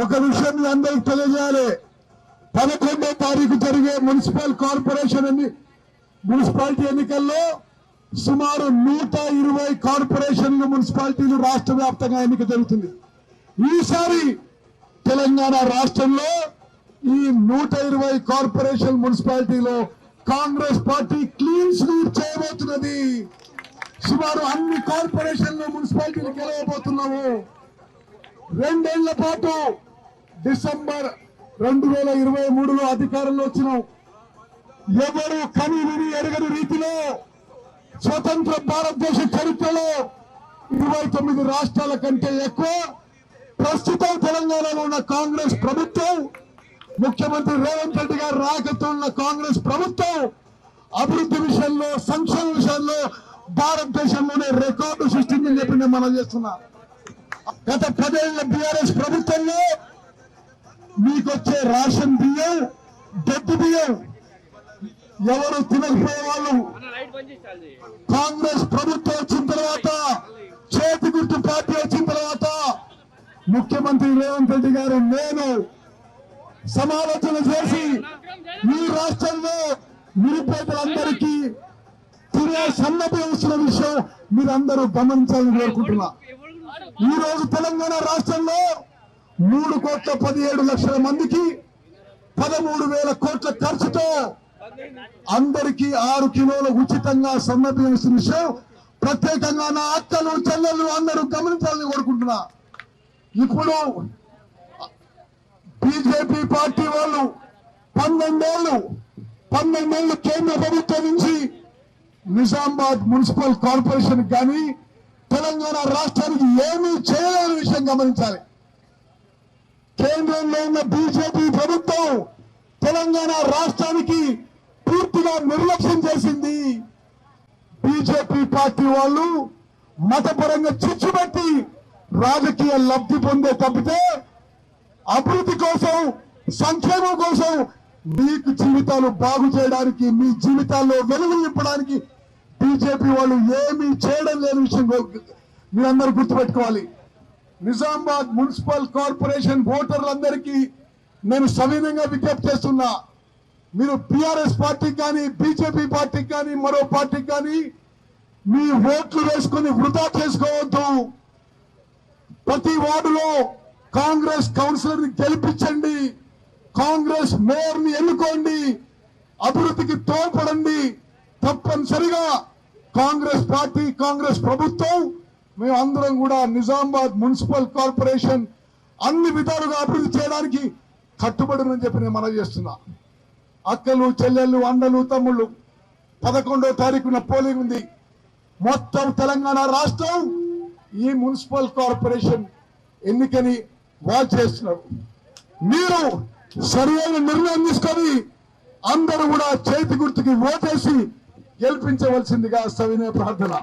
ఒక విషయం మీ అందరికి తెలియజేయాలి. 11వ తారీఖు జరిగే మున్సిపాలిటీ ఎన్నికల్లో సుమారు 120 కార్పొరేషన్లు మున్సిపాలిటీలు రాష్ట్ర వ్యాప్తంగా ఎన్నిక జరుగుతుంది. ఈసారి తెలంగాణ రాష్ట్రంలో ఈ 120 కార్పొరేషన్ మున్సిపాలిటీలో కాంగ్రెస్ పార్టీ క్లీన్ స్వీప్ చేయబోతున్నది. సుమారు అన్ని కార్పొరేషన్లు మున్సిపాలిటీలు గెలవబోతున్నాము. 2 ఏళ్ల పాటు డిసెంబర్ 2023లో అధికారంలో వచ్చినాం. ఎవరు కని విని ఎరగని రీతిలో స్వతంత్ర భారతదేశ చరిత్రలో 29 రాష్ట్రాల కంటే ఎక్కువ ప్రస్తుతం తెలంగాణలో ఉన్న కాంగ్రెస్ ప్రభుత్వం, ముఖ్యమంత్రి రేవంత్ రెడ్డి గారు రాకతో ఉన్న కాంగ్రెస్ ప్రభుత్వం అభివృద్ధి విషయంలో, సంక్షేమ విషయంలో భారతదేశంలోనే రికార్డు సృష్టిందని చెప్పి నేను మనం చేస్తున్నా. గత 10 ఏళ్ల బీఆర్ఎస్ ప్రభుత్వంలో మీకొచ్చే రేషన్ బియ్యం, దొడ్డు బియ్యం ఎవరు తినకపోయే వాళ్ళు కాంగ్రెస్ ప్రభుత్వం వచ్చిన తర్వాత, చేతి గుర్తు పార్టీ వచ్చిన తర్వాత ముఖ్యమంత్రి రేవంత్ రెడ్డి గారు నేను సమాలోచన చేసి ఈ రాష్ట్రంలో నిరుపేదలందరికీ తినే సన్నబియ్యం ఇస్తున్న విషయం మీరందరూ గమనించాలని కోరుకుంటున్నా. ఈ రోజు తెలంగాణ రాష్ట్రంలో 3,17,00,000 మందికి 13,000 కోట్ల ఖర్చుతో అందరికీ 6 కిలోలు ఉచితంగా సన్నబియ్యం ఇస్తున్న విషయం ప్రత్యేకంగా నా అక్కలు చెల్లెళ్ళు అందరూ గమనించాలని కోరుకుంటున్నా. ఇప్పుడు బీజేపీ పార్టీ వాళ్ళు 12 ఏళ్లు కేంద్ర ప్రభుత్వం నుంచి నిజామాబాద్ మున్సిపల్ కార్పొరేషన్ కానీ తెలంగాణ రాష్ట్రానికి ఏమీ చేయలేని విషయం గమనించాలి. కేంద్రంలో ఉన్న బీజేపీ ప్రభుత్వం తెలంగాణ రాష్ట్రానికి పూర్తిగా నిర్లక్ష్యం చేసింది. బీజేపీ పార్టీ వాళ్ళు మతపరంగా చిచ్చుపెట్టి రాజకీయ లబ్ధి పొందే తప్పితే అభివృద్ధి కోసం, సంక్షేమం కోసం, మీకు జీవితాలు బాగు చేయడానికి, మీ జీవితాల్లో వెలుగులు నింపడానికి బీజేపీ వాళ్ళు ఏమీ చేయడం లేని విషయం మీరందరూ గుర్తుపెట్టుకోవాలి. నిజామాబాద్ మున్సిపల్ కార్పొరేషన్ ఓటర్లందరికీ నేను సవినయంగా విజ్ఞప్తి చేస్తున్నా. మీరు టిఆర్ఎస్ పార్టీకి కానీ, బీజేపీ పార్టీకి కానీ, మరో పార్టీకి కానీ మీ ఓట్లు వేసుకుని వృధా చేసుకోవద్దు. ప్రతి వార్డులో కాంగ్రెస్ కౌన్సిలర్ ని గెలిపించండి, కాంగ్రెస్ మేయర్ ని ఎన్నుకోండి, అభివృద్ధికి తోడ్పడండి. తప్పనిసరిగా కాంగ్రెస్ పార్టీ, కాంగ్రెస్ ప్రభుత్వం మేము అందరం కూడా నిజామాబాద్ మున్సిపల్ కార్పొరేషన్ అన్ని విధాలుగా అభివృద్ధి చేయడానికి కట్టుబడినని చెప్పి నేను మనవి చేస్తున్నా. అక్కలు, చెల్లెళ్ళు, అన్నలు, తమ్ముళ్ళు 11వ తారీఖున పోలింగ్ ఉంది. మొత్తం తెలంగాణ రాష్ట్రం ఈ మున్సిపల్ కార్పొరేషన్ ఎన్నికని వాచ్ చేస్తున్నారు. మీరు సరైన నిర్ణయం తీసుకొని అందరూ కూడా చేతి గుర్తుకి ఓటేసి గెలిపించవలసిందిగా సవినయ ప్రార్థన.